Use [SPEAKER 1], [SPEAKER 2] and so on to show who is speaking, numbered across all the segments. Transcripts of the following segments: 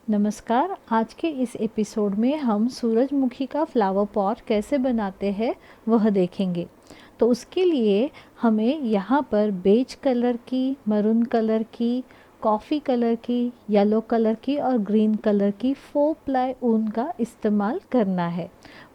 [SPEAKER 1] नमस्कार। आज के इस एपिसोड में हम सूरजमुखी का फ्लावर पॉट कैसे बनाते हैं वह देखेंगे। तो उसके लिए हमें यहाँ पर बेज कलर की, मरून कलर की, कॉफ़ी कलर की, येलो कलर की और ग्रीन कलर की 4 प्लाई ऊन का इस्तेमाल करना है।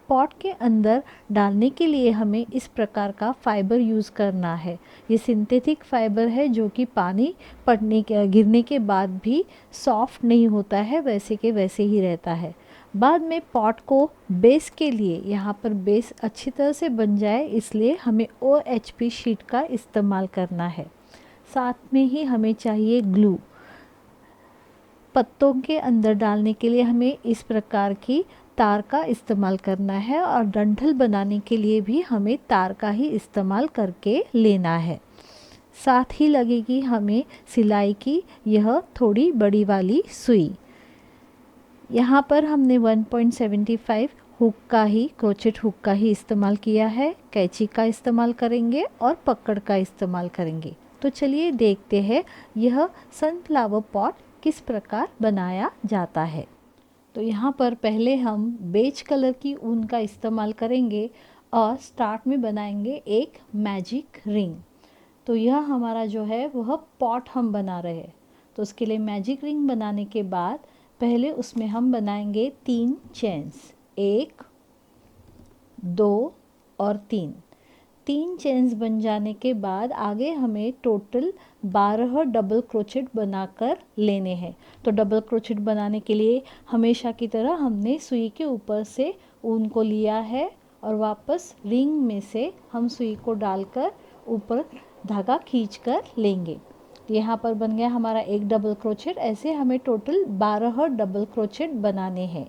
[SPEAKER 1] पॉट के अंदर डालने के लिए हमें इस प्रकार का फाइबर यूज़ करना है। ये सिंथेटिक फाइबर है जो कि पानी पड़ने के गिरने के बाद भी सॉफ्ट नहीं होता है, वैसे के वैसे ही रहता है। बाद में पॉट को बेस के लिए यहाँ पर बेस अच्छी तरह से बन जाए इसलिए हमें OHP शीट का इस्तेमाल करना है। साथ में ही हमें चाहिए ग्लू। पत्तों के अंदर डालने के लिए हमें इस प्रकार की तार का इस्तेमाल करना है और डंठल बनाने के लिए भी हमें तार का ही इस्तेमाल करके लेना है। साथ ही लगेगी हमें सिलाई की यह थोड़ी बड़ी वाली सुई। यहाँ पर हमने 1.75 हुक का ही, क्रोचेट हुक का ही इस्तेमाल किया है। कैंची का इस्तेमाल करेंगे और पकड़ का इस्तेमाल करेंगे। तो चलिए देखते हैं यह सनफ्लावर पॉट किस प्रकार बनाया जाता है। तो यहाँ पर पहले हम बेज कलर की ऊन का इस्तेमाल करेंगे और स्टार्ट में बनाएंगे एक मैजिक रिंग। तो यह हमारा जो है वह पॉट हम बना रहे हैं। तो उसके लिए मैजिक रिंग बनाने के बाद पहले उसमें हम बनाएंगे 3 चेन्स, 1, 2 और 3 चेन्स बन जाने के बाद आगे हमें टोटल 12 डबल क्रोचेट बनाकर लेने हैं। तो डबल क्रोचेट बनाने के लिए हमेशा की तरह हमने सुई के ऊपर से ऊन को लिया है और वापस रिंग में से हम सुई को डालकर ऊपर धागा खींचकर लेंगे। यहाँ पर बन गया हमारा एक डबल क्रोचेट। ऐसे हमें टोटल 12 डबल क्रोचेट बनाने हैं।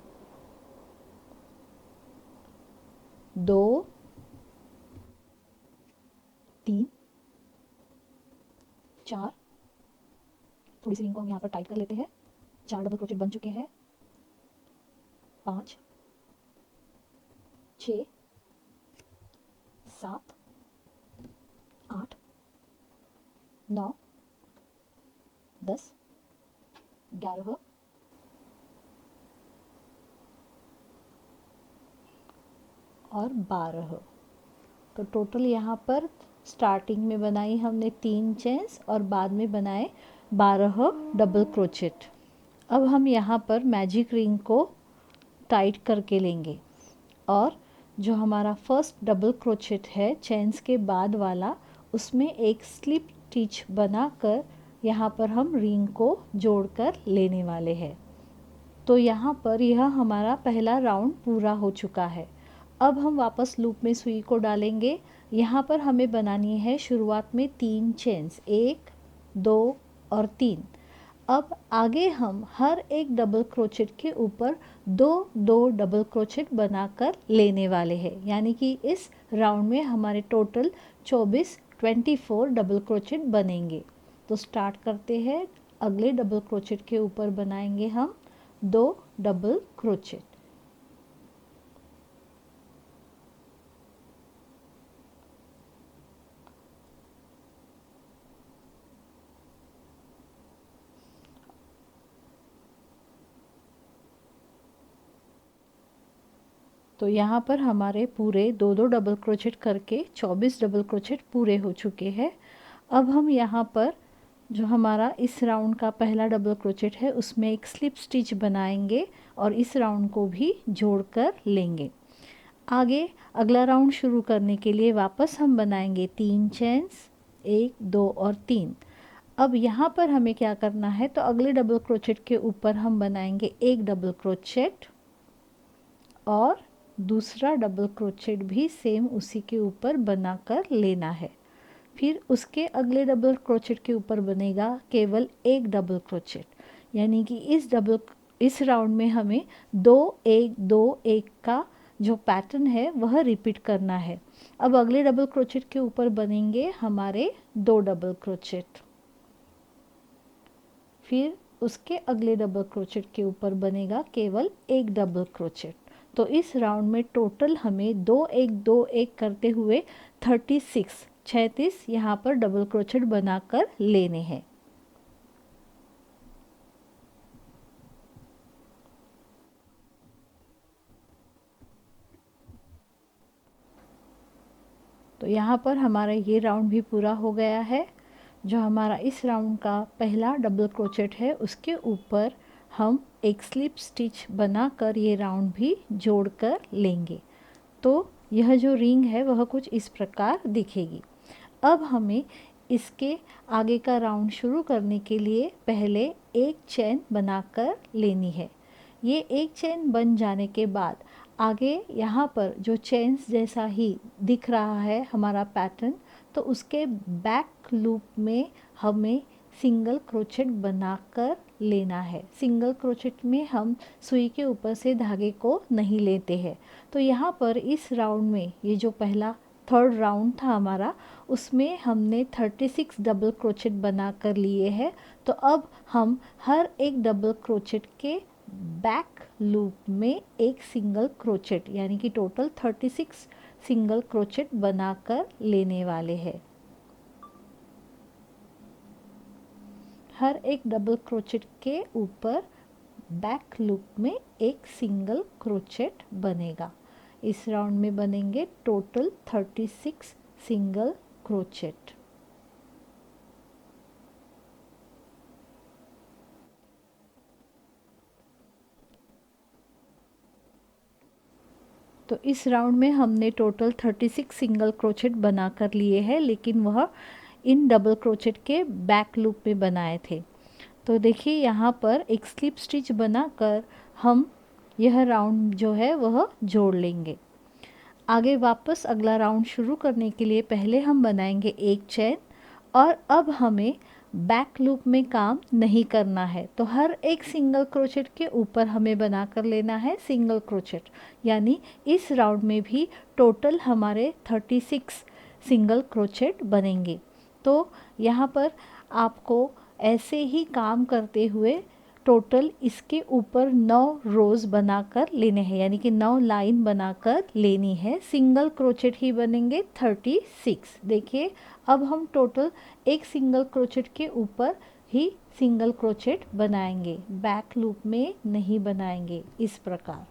[SPEAKER 1] 2, 3, 4, थोड़ी सी रिंग को हम यहाँ पर टाइट कर लेते हैं। 4 डबल क्रोचेट बन चुके हैं। 5, 6, 7, 8, 9, 10, 11 और 12। तो टोटल यहाँ पर स्टार्टिंग में बनाई हमने 3 चेन्स और बाद में बनाए 12 डबल क्रोचेट। अब हम यहाँ पर मैजिक रिंग को टाइट करके लेंगे और जो हमारा फर्स्ट डबल क्रोचेट है चेन्स के बाद वाला, उसमें एक स्लिप स्टिच बनाकर यहाँ पर हम रिंग को जोड़कर लेने वाले हैं। तो यहाँ पर यह हमारा पहला राउंड पूरा हो चुका है। अब हम वापस लूप में सुई को डालेंगे। यहाँ पर हमें बनानी है शुरुआत में 3 चेन्स, 1, 2 और 3। अब आगे हम हर एक डबल क्रोचेट के ऊपर 2 डबल क्रोचेट बनाकर लेने वाले हैं। यानी कि इस राउंड में हमारे टोटल 24 डबल क्रोचेट बनेंगे। तो स्टार्ट करते हैं। अगले डबल क्रोचेट के ऊपर बनाएंगे हम 2 डबल क्रोचेट। तो यहाँ पर हमारे पूरे 2 डबल क्रोचेट करके 24 डबल क्रोचेट पूरे हो चुके हैं। अब हम यहाँ पर जो हमारा इस राउंड का पहला डबल क्रोचेट है उसमें एक स्लिप स्टिच बनाएंगे और इस राउंड को भी जोड़कर लेंगे। आगे अगला राउंड शुरू करने के लिए वापस हम बनाएंगे 3 चेन्स, 1, 2 और 3। अब यहाँ पर हमें क्या करना है, तो अगले डबल क्रोचेट के ऊपर हम बनाएंगे एक डबल क्रोचेट और दूसरा डबल क्रोचेट भी सेम उसी के ऊपर बनाकर लेना है। फिर उसके अगले डबल क्रोचेट के ऊपर बनेगा केवल एक डबल क्रोचेट। यानी कि इस राउंड में हमें 2 1 2 1 का जो पैटर्न है वह रिपीट करना है। अब अगले डबल क्रोचेट के ऊपर बनेंगे हमारे 2 डबल क्रोचेट। फिर उसके अगले डबल क्रोचेट के ऊपर बनेगा केवल एक डबल क्रोचेट। तो इस राउंड में टोटल हमें 2 1 2 1 करते हुए 36 यहाँ पर डबल क्रोचेट बनाकर लेने हैं। यहाँ पर हमारा ये राउंड भी पूरा हो गया है। जो हमारा इस राउंड का पहला डबल क्रोचेट है उसके ऊपर हम एक स्लिप स्टिच बनाकर ये राउंड भी जोड़कर लेंगे। तो यह जो रिंग है वह कुछ इस प्रकार दिखेगी। अब हमें इसके आगे का राउंड शुरू करने के लिए पहले एक चेन बनाकर लेनी है। ये एक चेन बन जाने के बाद आगे यहाँ पर जो चेन्स जैसा ही दिख रहा है हमारा पैटर्न, तो उसके बैक लूप में हमें सिंगल क्रोचेट बनाकर लेना है। सिंगल क्रोचेट में हम सुई के ऊपर से धागे को नहीं लेते हैं। तो यहाँ पर इस राउंड में ये जो पहला थर्ड राउंड था हमारा, उसमें हमने 36 डबल क्रोचेट बना कर लिए हैं। तो अब हम हर एक डबल क्रोचेट के बैक लूप में एक सिंगल क्रोचेट यानी कि टोटल 36 सिंगल क्रोचेट बनाकर लेने वाले हैं। हर एक डबल क्रोचेट के ऊपर बैक लूप में एक सिंगल क्रोचेट बनेगा। इस राउंड में बनेंगे टोटल 36 सिंगल क्रोचेट। तो इस राउंड में हमने टोटल 36 सिंगल क्रोचेट बना कर लिए हैं, लेकिन वह इन डबल क्रोचेट के बैक लूप में बनाए थे। तो देखिए यहाँ पर एक स्लिप स्टिच बनाकर हम यह राउंड जो है वह जोड़ लेंगे। आगे वापस अगला राउंड शुरू करने के लिए पहले हम बनाएंगे एक चेन, और अब हमें बैक लूप में काम नहीं करना है। तो हर एक सिंगल क्रोचेट के ऊपर हमें बना कर लेना है सिंगल क्रोचेट, यानी इस राउंड में भी टोटल हमारे 36 सिंगल क्रोचेट बनेंगे। तो यहाँ पर आपको ऐसे ही काम करते हुए टोटल इसके ऊपर 9 रोज़ बनाकर लेने हैं, यानी कि 9 लाइन बनाकर लेनी है। सिंगल क्रोचेट ही बनेंगे 36। देखिए अब हम टोटल एक सिंगल क्रोचेट के ऊपर ही सिंगल क्रोचेट बनाएंगे, बैक लूप में नहीं बनाएंगे इस प्रकार।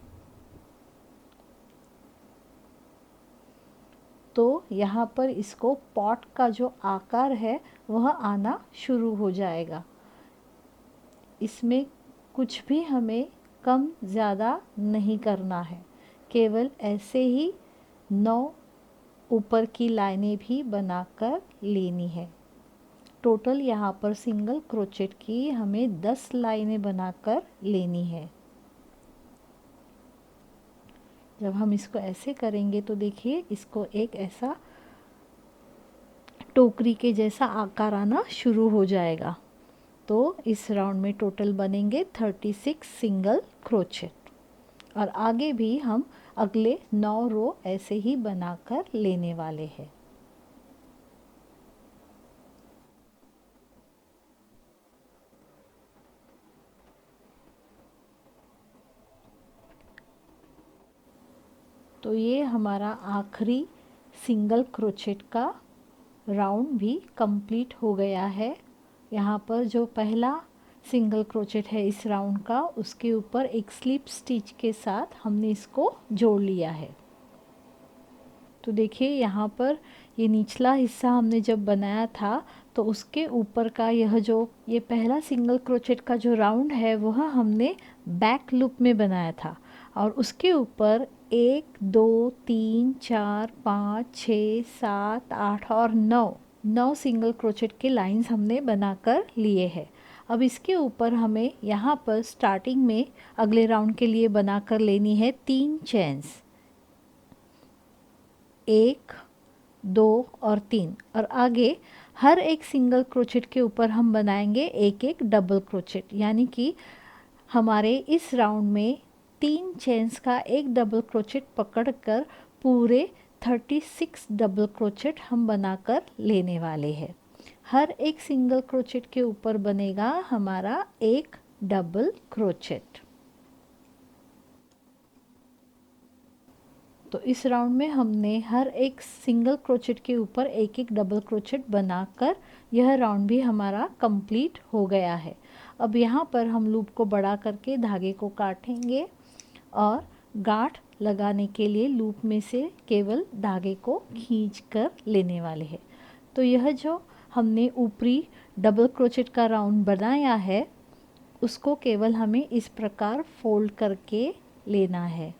[SPEAKER 1] तो यहाँ पर इसको पॉट का जो आकार है वह आना शुरू हो जाएगा। इसमें कुछ भी हमें कम ज़्यादा नहीं करना है, केवल ऐसे ही 9 ऊपर की लाइनें भी बनाकर लेनी है। टोटल यहाँ पर सिंगल क्रोचेट की हमें 10 लाइनें बनाकर लेनी है। जब हम इसको ऐसे करेंगे तो देखिए इसको एक ऐसा टोकरी के जैसा आकार आना शुरू हो जाएगा। तो इस राउंड में टोटल बनेंगे 36 सिंगल क्रोचेट, और आगे भी हम अगले 9 रो ऐसे ही बनाकर लेने वाले हैं। तो ये हमारा आखिरी सिंगल क्रोचेट का राउंड भी कंप्लीट हो गया है। यहाँ पर जो पहला सिंगल क्रोचेट है इस राउंड का, उसके ऊपर एक स्लिप स्टिच के साथ हमने इसको जोड़ लिया है। तो देखिए यहाँ पर ये निचला हिस्सा हमने जब बनाया था तो उसके ऊपर का ये पहला सिंगल क्रोचेट का जो राउंड है वह हमने बैक लूप में बनाया था, और उसके ऊपर 1 2 3 4 5 6 7 8 और 9 सिंगल क्रोचेट के लाइंस हमने बनाकर लिए हैं। अब इसके ऊपर हमें यहाँ पर स्टार्टिंग में अगले राउंड के लिए बनाकर लेनी है 3 चेन्स, 1 2 और 3, और आगे हर एक सिंगल क्रोचेट के ऊपर हम बनाएंगे एक एक डबल क्रोचेट, यानी कि हमारे इस राउंड में 3 चेन्स का एक डबल क्रोचेट पकड़कर पूरे 36 डबल क्रोचेट हम बनाकर लेने वाले हैं। हर एक सिंगल क्रोचेट के ऊपर बनेगा हमारा एक डबल क्रोचेट। तो इस राउंड में हमने हर एक सिंगल क्रोचेट के ऊपर एक एक डबल क्रोचेट बनाकर यह राउंड भी हमारा कंप्लीट हो गया है। अब यहाँ पर हम लूप को बड़ा करके धागे को काटेंगे और गांठ लगाने के लिए लूप में से केवल धागे को खींच कर लेने वाले हैं। तो यह जो हमने ऊपरी डबल क्रोचेट का राउंड बनाया है उसको केवल हमें इस प्रकार फोल्ड करके लेना है।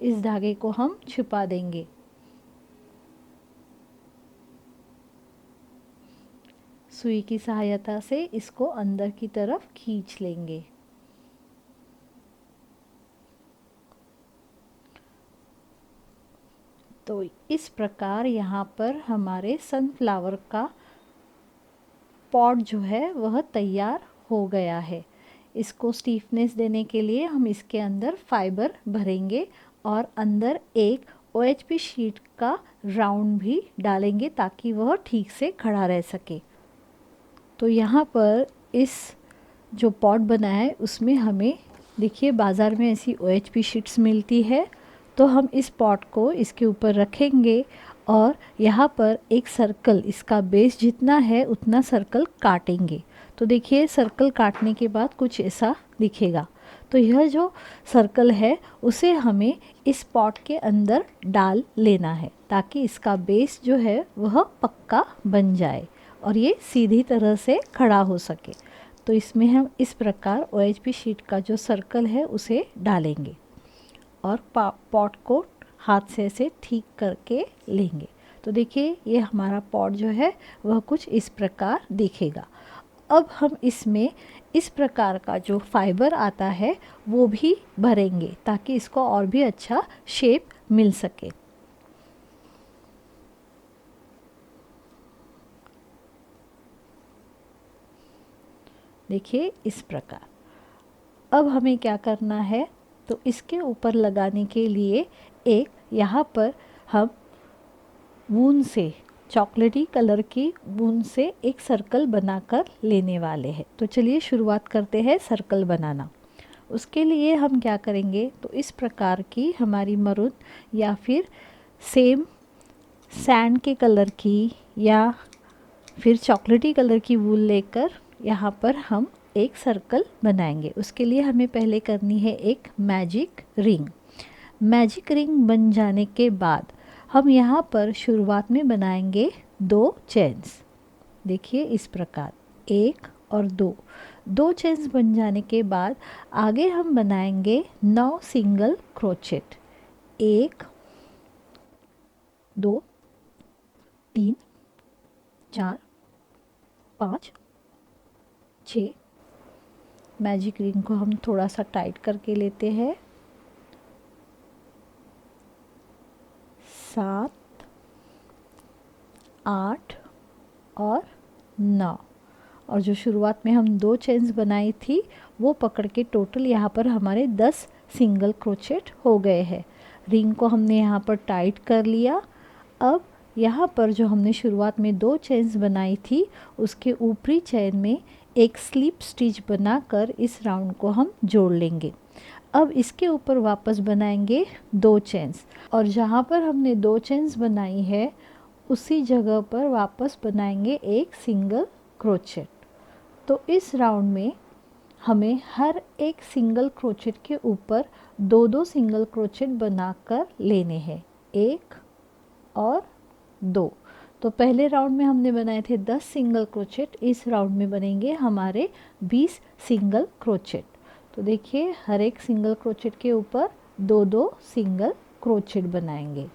[SPEAKER 1] इस धागे को हम छुपा देंगे। सुई की सहायता से इसको अंदर की तरफ खींच लेंगे। तो इस प्रकार यहाँ पर हमारे सनफ्लावर का पॉट जो है वह तैयार हो गया है। इसको स्टीफनेस देने के लिए हम इसके अंदर फाइबर भरेंगे और अंदर एक OHP शीट का राउंड भी डालेंगे ताकि वह ठीक से खड़ा रह सके। तो यहाँ पर इस जो पॉट बना है उसमें हमें देखिए बाज़ार में ऐसी OHP शीट्स मिलती है। तो हम इस पॉट को इसके ऊपर रखेंगे और यहाँ पर एक सर्कल, इसका बेस जितना है उतना सर्कल काटेंगे। तो देखिए सर्कल काटने के बाद कुछ ऐसा दिखेगा। तो यह जो सर्कल है उसे हमें इस पॉट के अंदर डाल लेना है ताकि इसका बेस जो है वह पक्का बन जाए और ये सीधी तरह से खड़ा हो सके। तो इसमें हम इस प्रकार OHP शीट का जो सर्कल है उसे डालेंगे और पॉट को हाथ से ऐसे ठीक करके लेंगे। तो देखिए ये हमारा पॉट जो है वह कुछ इस प्रकार दिखेगा। अब हम इसमें इस प्रकार का जो फाइबर आता है वो भी भरेंगे ताकि इसको और भी अच्छा शेप मिल सके। देखिए इस प्रकार। अब हमें क्या करना है, तो इसके ऊपर लगाने के लिए एक यहाँ पर हम वून से, चॉकलेटी कलर की वून से एक सर्कल बनाकर लेने वाले हैं। तो चलिए शुरुआत करते हैं सर्कल बनाना। उसके लिए हम क्या करेंगे, तो इस प्रकार की हमारी मरून या फिर सेम सैंड के कलर की या फिर चॉकलेटी कलर की वूल लेकर यहाँ पर हम एक सर्कल बनाएंगे। उसके लिए हमें पहले करनी है एक मैजिक रिंग। मैजिक रिंग बन जाने के बाद हम यहाँ पर शुरुआत में बनाएंगे 2 चेन्स। देखिए इस प्रकार 1 और 2 चेन्स बन जाने के बाद आगे हम बनाएंगे 9 सिंगल क्रोचेट। 1 2 3 4 5 6। मैजिक रिंग को हम थोड़ा सा टाइट करके लेते हैं। 7 8 और 9। और जो शुरुआत में हम 2 चेन्स बनाई थी वो पकड़ के टोटल यहाँ पर हमारे 10 सिंगल क्रोचेट हो गए हैं। रिंग को हमने यहाँ पर टाइट कर लिया। अब यहाँ पर जो हमने शुरुआत में 2 चेन्स बनाई थी उसके ऊपरी चेन में एक स्लिप स्टिच बनाकर इस राउंड को हम जोड़ लेंगे। अब इसके ऊपर वापस बनाएंगे 2 चेन्स और जहाँ पर हमने 2 चेन्स बनाई है उसी जगह पर वापस बनाएंगे एक सिंगल क्रोचेट। तो इस राउंड में हमें हर एक सिंगल क्रोचेट के ऊपर 2-2 सिंगल क्रोचेट बनाकर लेने हैं, 1 और 2। तो पहले राउंड में हमने बनाए थे 10 सिंगल क्रोचेट, इस राउंड में बनेंगे हमारे 20 सिंगल क्रोचेट। तो देखिए हर एक सिंगल क्रोचेट के ऊपर 2-2 सिंगल क्रोचेट बनाएंगे।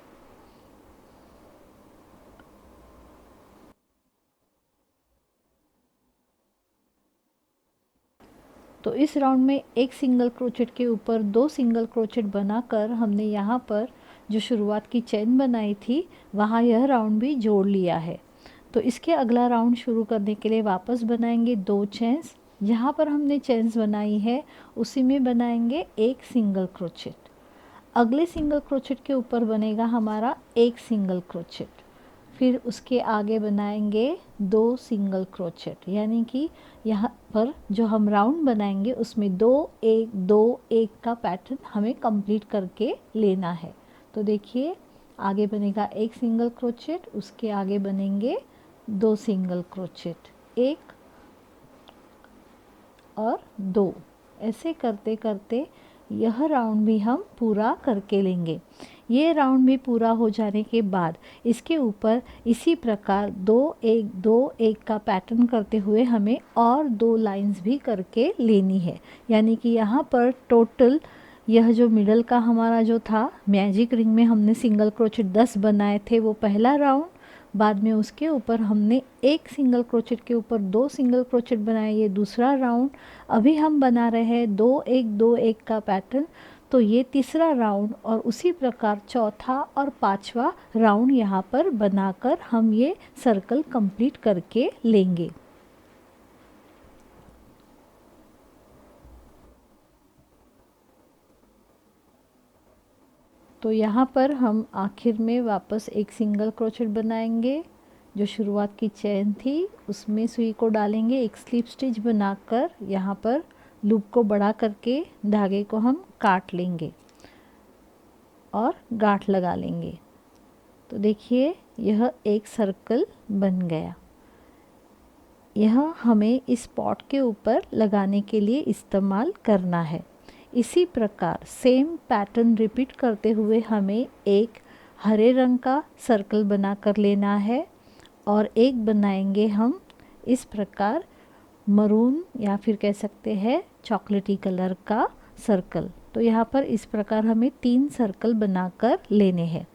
[SPEAKER 1] तो इस राउंड में एक सिंगल क्रोचेट के ऊपर 2 सिंगल क्रोचेट बनाकर हमने यहाँ पर जो शुरुआत की चेन बनाई थी वहाँ यह राउंड भी जोड़ लिया है। तो इसके अगला राउंड शुरू करने के लिए वापस बनाएंगे 2 चेन्स। जहाँ पर हमने चेन्स बनाई है उसी में बनाएंगे एक सिंगल क्रोचेट। अगले सिंगल क्रोचेट के ऊपर बनेगा हमारा एक सिंगल क्रोचेट। फिर उसके आगे बनाएंगे 2 सिंगल क्रोचेट, यानी कि यहाँ पर जो हम राउंड बनाएंगे उसमें 2 1 2 1 का पैटर्न हमें कंप्लीट करके लेना है। तो देखिए आगे बनेगा एक सिंगल क्रोचेट, उसके आगे बनेंगे 2 सिंगल क्रोचेट, 1 और 2, ऐसे करते करते यह राउंड भी हम पूरा करके लेंगे। ये राउंड भी पूरा हो जाने के बाद इसके ऊपर इसी प्रकार 2 1 2 1 का पैटर्न करते हुए हमें और 2 लाइंस भी करके लेनी है। यानी कि यहाँ पर टोटल यह जो मिडल का हमारा जो था मैजिक रिंग में हमने सिंगल क्रोचेट 10 बनाए थे, वो पहला राउंड। बाद में उसके ऊपर हमने एक सिंगल क्रोचेट के ऊपर 2 सिंगल क्रोचेट बनाए, ये दूसरा राउंड। अभी हम बना रहे हैं 2 1 2 1 का पैटर्न, तो ये तीसरा राउंड। और उसी प्रकार चौथा और पांचवा राउंड यहाँ पर बनाकर हम ये सर्कल कंप्लीट करके लेंगे। तो यहाँ पर हम आखिर में वापस एक सिंगल क्रोचेट बनाएंगे, जो शुरुआत की चेन थी उसमें सुई को डालेंगे, एक स्लिप स्टिच बनाकर यहाँ पर लूप को बड़ा करके धागे को हम काट लेंगे और गांठ लगा लेंगे। तो देखिए यह एक सर्कल बन गया। यह हमें इस पॉट के ऊपर लगाने के लिए इस्तेमाल करना है। इसी प्रकार सेम पैटर्न रिपीट करते हुए हमें एक हरे रंग का सर्कल बना कर लेना है और एक बनाएंगे हम इस प्रकार मरून या फिर कह सकते हैं चॉकलेटी कलर का सर्कल। तो यहाँ पर इस प्रकार हमें 3 सर्कल बनाकर लेने हैं।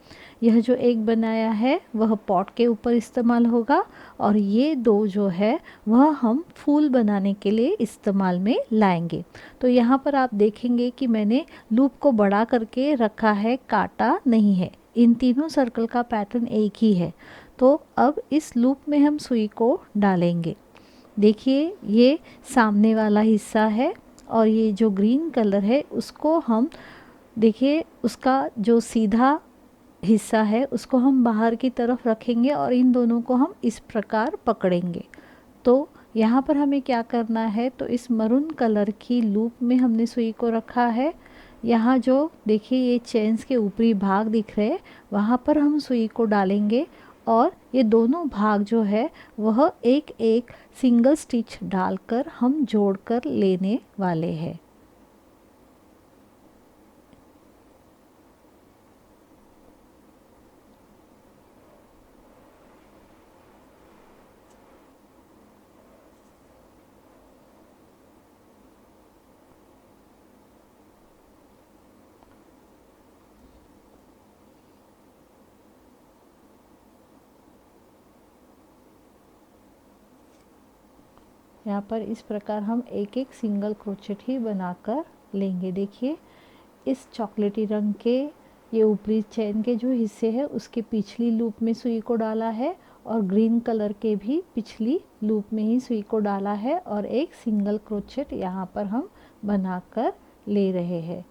[SPEAKER 1] यह जो एक बनाया है वह पॉट के ऊपर इस्तेमाल होगा और ये 2 जो है वह हम फूल बनाने के लिए इस्तेमाल में लाएंगे। तो यहाँ पर आप देखेंगे कि मैंने लूप को बड़ा करके रखा है, काटा नहीं है। इन तीनों सर्कल का पैटर्न एक ही है। तो अब इस लूप में हम सुई को डालेंगे। देखिए ये सामने वाला हिस्सा है और ये जो ग्रीन कलर है उसको हम, देखिए उसका जो सीधा हिस्सा है उसको हम बाहर की तरफ रखेंगे और इन दोनों को हम इस प्रकार पकड़ेंगे। तो यहाँ पर हमें क्या करना है, तो इस मरून कलर की लूप में हमने सुई को रखा है। यहाँ जो देखिए ये चेन्स के ऊपरी भाग दिख रहे हैं वहाँ पर हम सुई को डालेंगे और ये दोनों भाग जो है वह एक एक सिंगल स्टिच डालकर हम जोड़कर लेने वाले हैं। यहाँ पर इस प्रकार हम एक एक सिंगल क्रोचेट ही बनाकर लेंगे। देखिए इस चॉकलेटी रंग के ये ऊपरी चेन के जो हिस्से हैं उसके पिछली लूप में सुई को डाला है और ग्रीन कलर के भी पिछली लूप में ही सुई को डाला है और एक सिंगल क्रोचेट यहाँ पर हम बनाकर ले रहे हैं।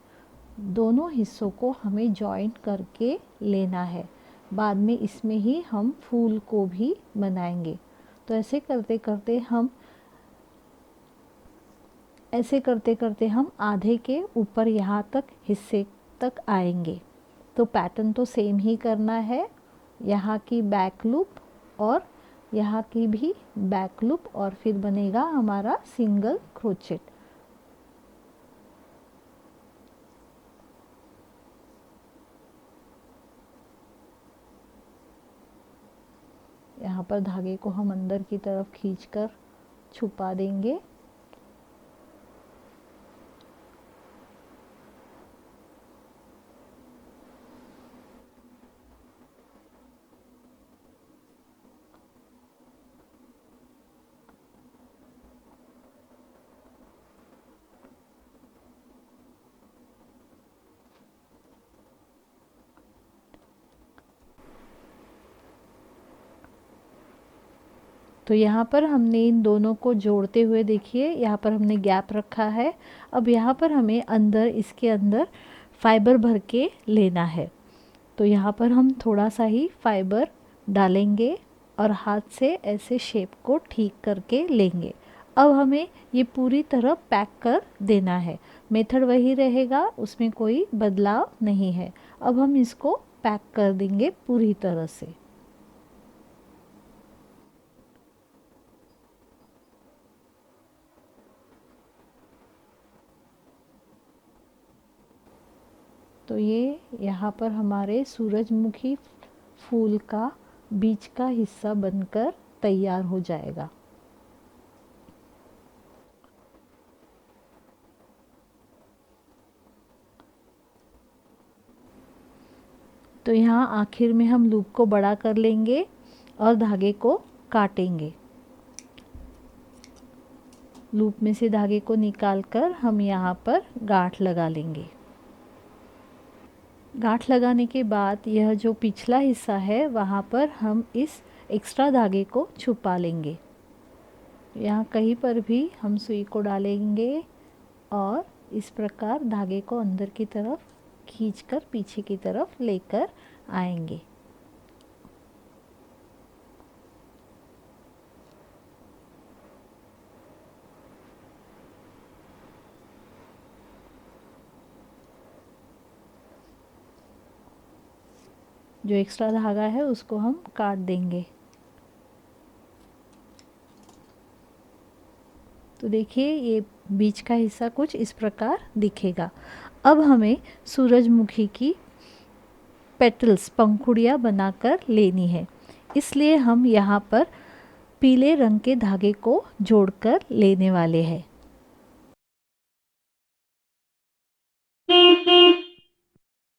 [SPEAKER 1] दोनों हिस्सों को हमें जॉइंट करके लेना है। बाद में इसमें ही हम फूल को भी बनाएंगे। तो ऐसे करते करते हम आधे के ऊपर यहाँ तक हिस्से तक आएंगे। तो पैटर्न तो सेम ही करना है, यहाँ की बैक लूप और यहाँ की भी बैक लूप और फिर बनेगा हमारा सिंगल क्रोचेट। यहाँ पर धागे को हम अंदर की तरफ खींचकर छुपा देंगे। तो यहाँ पर हमने इन दोनों को जोड़ते हुए देखिए यहाँ पर हमने गैप रखा है। अब यहाँ पर हमें अंदर इसके अंदर फाइबर भर के लेना है। तो यहाँ पर हम थोड़ा सा ही फाइबर डालेंगे और हाथ से ऐसे शेप को ठीक करके लेंगे। अब हमें ये पूरी तरह पैक कर देना है। मेथड वही रहेगा, उसमें कोई बदलाव नहीं है। अब हम इसको पैक कर देंगे पूरी तरह से। तो ये यहाँ पर हमारे सूरजमुखी फूल का बीच का हिस्सा बनकर तैयार हो जाएगा। तो यहाँ आखिर में हम लूप को बड़ा कर लेंगे और धागे को काटेंगे। लूप में से धागे को निकालकर हम यहाँ पर गांठ लगा लेंगे। गांठ लगाने के बाद यह जो पिछला हिस्सा है वहाँ पर हम इस एक्स्ट्रा धागे को छुपा लेंगे। यहाँ कहीं पर भी हम सुई को डालेंगे और इस प्रकार धागे को अंदर की तरफ खींचकर पीछे की तरफ लेकर आएंगे। जो एक्स्ट्रा धागा है उसको हम काट देंगे। तो देखिए ये बीच का हिस्सा कुछ इस प्रकार दिखेगा। अब हमें सूरजमुखी की पेटल्स पंखुड़ियाँ बनाकर लेनी है, इसलिए हम यहाँ पर पीले रंग के धागे को जोड़कर लेने वाले हैं।